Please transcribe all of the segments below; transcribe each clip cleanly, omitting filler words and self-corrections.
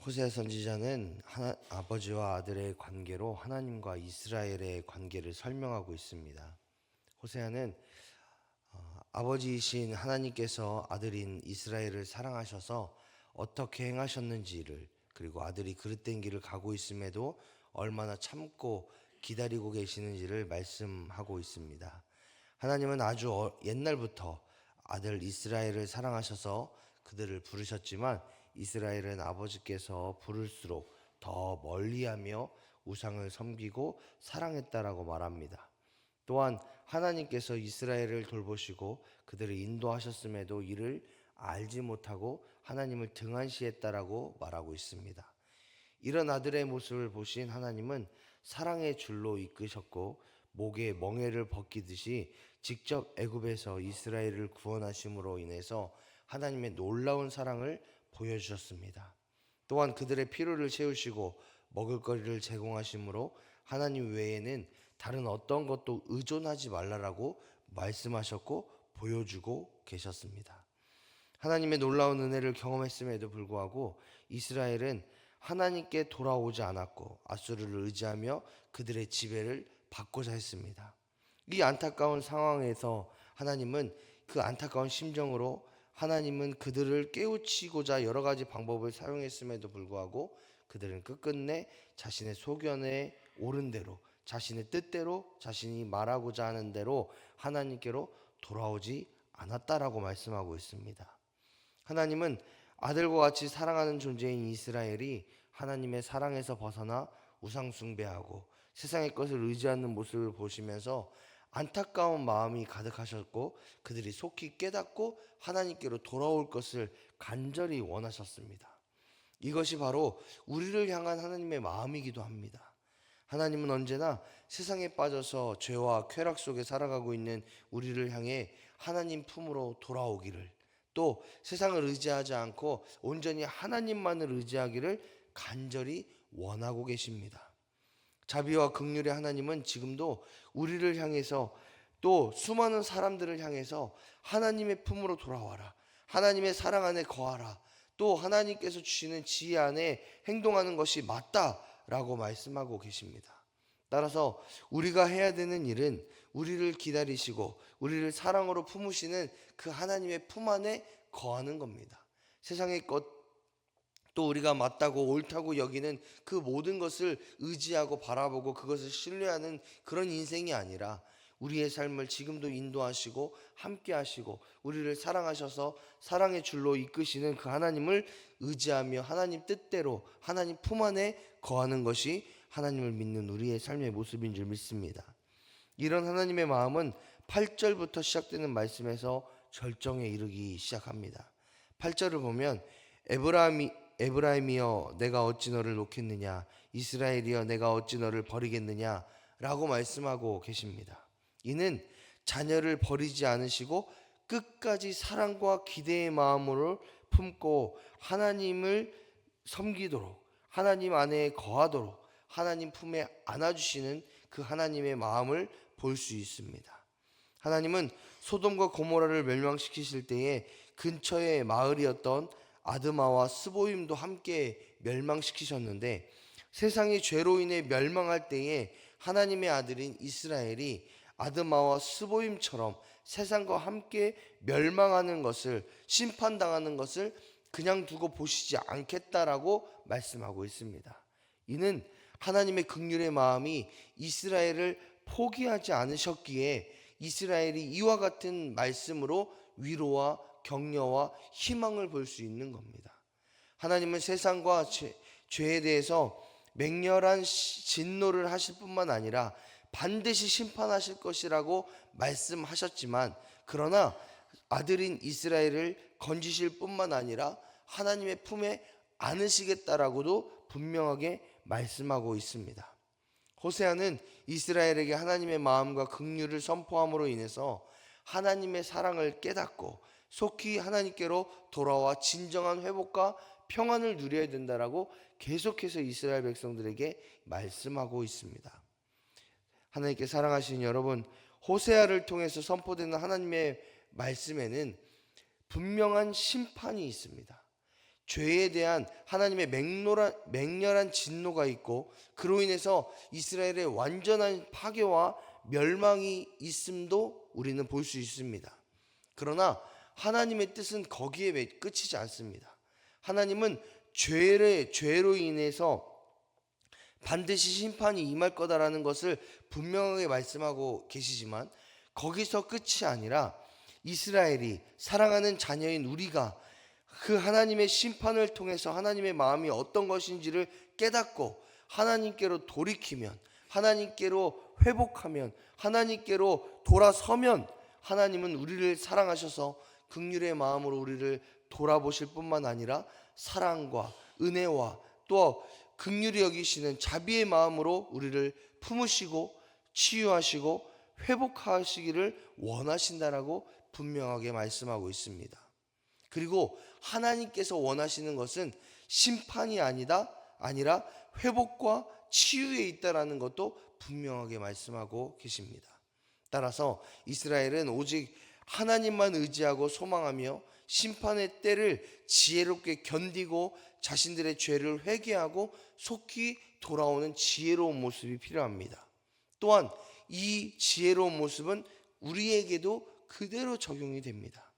호세아 선지자는 아버지와 아들의 관계로 하나님과 이스라엘의 관계를 설명하고 있습니다. 호세아는 아버지이신 하나님께서 아들인 이스라엘을 사랑하셔서 어떻게 행하셨는지를, 그리고 아들이 그릇된 길을 가고 있음에도 얼마나 참고 기다리고 계시는지를 말씀하고 있습니다. 하나님은 아주 옛날부터 아들 이스라엘을 사랑하셔서 그들을 부르셨지만, 이스라엘은 아버지께서 부를수록 더 멀리하며 우상을 섬기고 사랑했다라고 말합니다. 또한 하나님께서 이스라엘을 돌보시고 그들을 인도하셨음에도 이를 알지 못하고 하나님을 등한시했다라고 말하고 있습니다. 이런 아들의 모습을 보신 하나님은 사랑의 줄로 이끄셨고, 목에 멍에를 벗기듯이 직접 애굽에서 이스라엘을 구원하심으로 인해서 하나님의 놀라운 사랑을 보여주셨습니다. 또한 그들의 필요를 채우시고 먹을거리를 제공하심으로 하나님 외에는 다른 어떤 것도 의존하지 말라라고 말씀하셨고 보여주고 계셨습니다. 하나님의 놀라운 은혜를 경험했음에도 불구하고 이스라엘은 하나님께 돌아오지 않았고 앗수르를 의지하며 그들의 지배를 받고자 했습니다. 이 안타까운 상황에서 하나님은 그 안타까운 심정으로 하나님은 그들을 깨우치고자 여러 가지 방법을 사용했음에도 불구하고 그들은 끝끝내 자신의 소견에 옳은 대로, 자신의 뜻대로, 자신이 말하고자 하는 대로 하나님께로 돌아오지 않았다라고 말씀하고 있습니다. 하나님은 아들과 같이 사랑하는 존재인 이스라엘이 하나님의 사랑에서 벗어나 우상 숭배하고 세상의 것을 의지하는 모습을 보시면서 안타까운 마음이 가득하셨고, 그들이 속히 깨닫고 하나님께로 돌아올 것을 간절히 원하셨습니다. 이것이 바로 우리를 향한 하나님의 마음이기도 합니다. 하나님은 언제나 세상에 빠져서 죄와 쾌락 속에 살아가고 있는 우리를 향해 하나님 품으로 돌아오기를, 또 세상을 의지하지 않고 온전히 하나님만을 의지하기를 간절히 원하고 계십니다. 자비와 긍휼의 하나님은 지금도 우리를 향해서, 또 수많은 사람들을 향해서 하나님의 품으로 돌아와라, 하나님의 사랑 안에 거하라, 또 하나님께서 주시는 지혜 안에 행동하는 것이 맞다라고 말씀하고 계십니다. 따라서 우리가 해야 되는 일은 우리를 기다리시고 우리를 사랑으로 품으시는 그 하나님의 품 안에 거하는 겁니다. 세상의 것, 또 우리가 맞다고 옳다고 여기는 그 모든 것을 의지하고 바라보고 그것을 신뢰하는 그런 인생이 아니라, 우리의 삶을 지금도 인도하시고 함께 하시고 우리를 사랑하셔서 사랑의 줄로 이끄시는 그 하나님을 의지하며 하나님 뜻대로 하나님 품 안에 거하는 것이 하나님을 믿는 우리의 삶의 모습인 줄 믿습니다. 이런 하나님의 마음은 8절부터 시작되는 말씀에서 절정에 이르기 시작합니다. 8절을 보면 에브라임이여 내가 어찌 너를 놓겠느냐, 이스라엘이여 내가 어찌 너를 버리겠느냐 라고 말씀하고 계십니다. 이는 자녀를 버리지 않으시고 끝까지 사랑과 기대의 마음으로 품고 하나님을 섬기도록, 하나님 안에 거하도록 하나님 품에 안아주시는 그 하나님의 마음을 볼 수 있습니다. 하나님은 소돔과 고모라를 멸망시키실 때에 근처의 마을이었던 아드마와 스보임도 함께 멸망시키셨는데, 세상이 죄로 인해 멸망할 때에 하나님의 아들인 이스라엘이 아드마와 스보임처럼 세상과 함께 멸망하는 것을, 심판당하는 것을 그냥 두고 보시지 않겠다라고 말씀하고 있습니다. 이는 하나님의 긍휼의 마음이 이스라엘을 포기하지 않으셨기에 이스라엘이 이와 같은 말씀으로 위로와 격려와 희망을 볼 수 있는 겁니다. 하나님은 세상과 죄에 대해서 맹렬한 진노를 하실 뿐만 아니라 반드시 심판하실 것이라고 말씀하셨지만, 그러나 아들인 이스라엘을 건지실 뿐만 아니라 하나님의 품에 안으시겠다라고도 분명하게 말씀하고 있습니다. 호세아는 이스라엘에게 하나님의 마음과 긍휼을 선포함으로 인해서 하나님의 사랑을 깨닫고 속히 하나님께로 돌아와 진정한 회복과 평안을 누려야 된다라고 계속해서 이스라엘 백성들에게 말씀하고 있습니다. 하나님께 사랑하시는 여러분, 호세아를 통해서 선포되는 하나님의 말씀에는 분명한 심판이 있습니다. 죄에 대한 하나님의 맹렬한 진노가 있고 그로 인해서 이스라엘의 완전한 파괴와 멸망이 있음도 우리는 볼 수 있습니다. 그러나 하나님의 뜻은 거기에 끝이지 않습니다. 하나님은 죄로 인해서 반드시 심판이 임할 거다라는 것을 분명하게 말씀하고 계시지만 거기서 끝이 아니라 이스라엘이 사랑하는 자녀인 우리가 그 하나님의 심판을 통해서 하나님의 마음이 어떤 것인지를 깨닫고 하나님께로 돌이키면, 하나님께로 회복하면, 하나님께로 돌아서면 하나님은 우리를 사랑하셔서 긍휼의 마음으로 우리를 돌아보실 뿐만 아니라 사랑과 은혜와 또 긍휼히 여기시는 자비의 마음으로 우리를 품으시고 치유하시고 회복하시기를 원하신다라고 분명하게 말씀하고 있습니다. 그리고 하나님께서 원하시는 것은 심판이 아니라 회복과 치유에 있다라는 것도 분명하게 말씀하고 계십니다. 따라서 이스라엘은 오직 하나님만 의지하고 소망하며 심판의 때를 지혜롭게 견디고 자신들의 죄를 회개하고 속히 돌아오는 지혜로운 모습이 필요합니다. 또한 이 지혜로운 모습은 우리에게도 그대로 적용이 됩니다.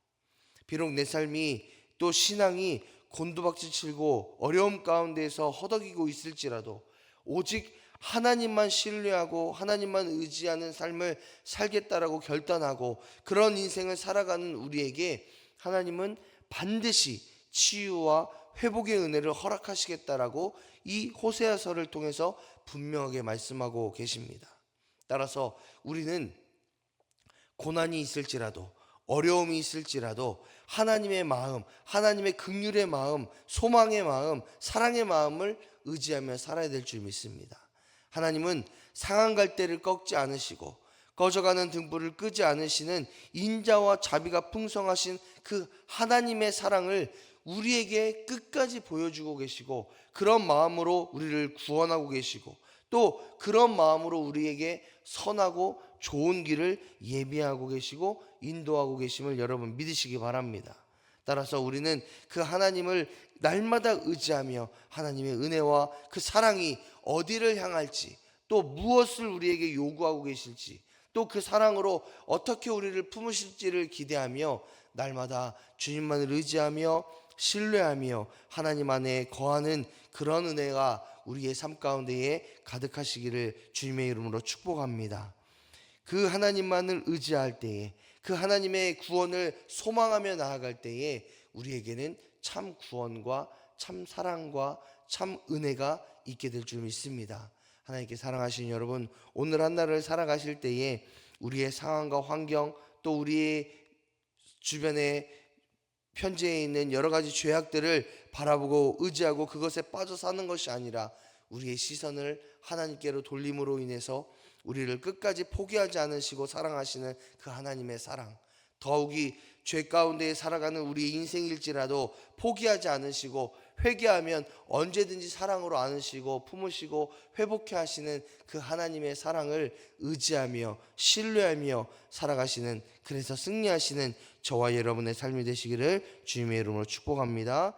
비록 내 삶이 또 신앙이 곤두박질 치고 어려움 가운데에서 허덕이고 있을지라도 오직 하나님만 신뢰하고 하나님만 의지하는 삶을 살겠다라고 결단하고 그런 인생을 살아가는 우리에게 하나님은 반드시 치유와 회복의 은혜를 허락하시겠다라고 이 호세아서를 통해서 분명하게 말씀하고 계십니다. 따라서 우리는 고난이 있을지라도 어려움이 있을지라도 하나님의 마음, 하나님의 긍휼의 마음, 소망의 마음, 사랑의 마음을 의지하며 살아야 될 줄 믿습니다. 하나님은 상한 갈대를 꺾지 않으시고 꺼져가는 등불을 끄지 않으시는 인자와 자비가 풍성하신 그 하나님의 사랑을 우리에게 끝까지 보여주고 계시고 그런 마음으로 우리를 구원하고 계시고 또 그런 마음으로 우리에게 선하고 좋은 길을 예비하고 계시고 인도하고 계심을 여러분 믿으시기 바랍니다. 따라서 우리는 그 하나님을 날마다 의지하며 하나님의 은혜와 그 사랑이 어디를 향할지 또 무엇을 우리에게 요구하고 계실지 또 그 사랑으로 어떻게 우리를 품으실지를 기대하며 날마다 주님만을 의지하며 신뢰하며 하나님 안에 거하는 그런 은혜가 우리의 삶 가운데에 가득하시기를 주님의 이름으로 축복합니다. 그 하나님만을 의지할 때에 그 하나님의 구원을 소망하며 나아갈 때에 우리에게는 참 구원과 참 사랑과 참 은혜가 있게 될 줄 믿습니다. 하나님께 사랑하시는 여러분, 오늘 한 날을 살아가실 때에 우리의 상황과 환경 또 우리의 주변에 현재에 있는 여러 가지 죄악들을 바라보고 의지하고 그것에 빠져 사는 것이 아니라 우리의 시선을 하나님께로 돌림으로 인해서 우리를 끝까지 포기하지 않으시고 사랑하시는 그 하나님의 사랑, 더욱이 죄 가운데 살아가는 우리의 인생일지라도 포기하지 않으시고 회개하면 언제든지 사랑으로 안으시고 품으시고 회복해 하시는 그 하나님의 사랑을 의지하며 신뢰하며 살아가시는, 그래서 승리하시는 저와 여러분의 삶이 되시기를 주님의 이름으로 축복합니다.